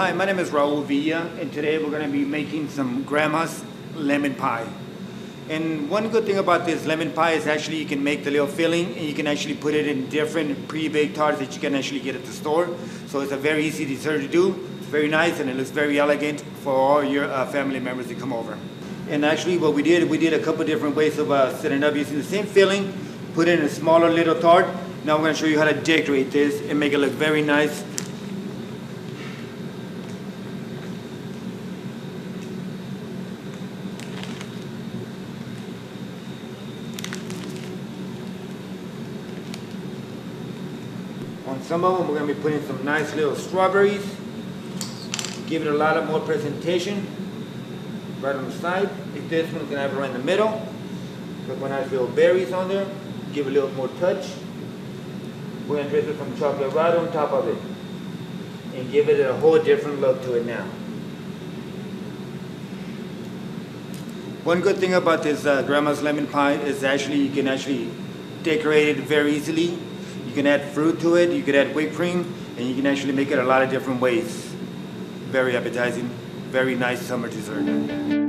Hi, my name is Raul Villa, and today we're going to be making some grandma's lemon pie. And one good thing about this lemon pie is actually you can make the little filling and you can actually put it in different pre-baked tarts that you can actually get at the store. So it's a very easy dessert to do, very nice, and it looks very elegant for all your family members to come over. And actually what we did a couple different ways of setting it up using the same filling, put it in a smaller little tart. Now we're going to show you how to decorate this and make it look very nice. On some of them, we're going to be putting some nice little strawberries. Give it a lot of more presentation. Right on the side. Like this one's going to have it right in the middle. Put some nice little berries on there. Give it a little more touch. We're going to drizzle some chocolate right on top of it. And give it a whole different look to it now. One good thing about this grandma's lemon pie is actually you can actually decorate it very easily. You can add fruit to it, you can add whipped cream, and you can actually make it a lot of different ways. Very appetizing, very nice summer dessert.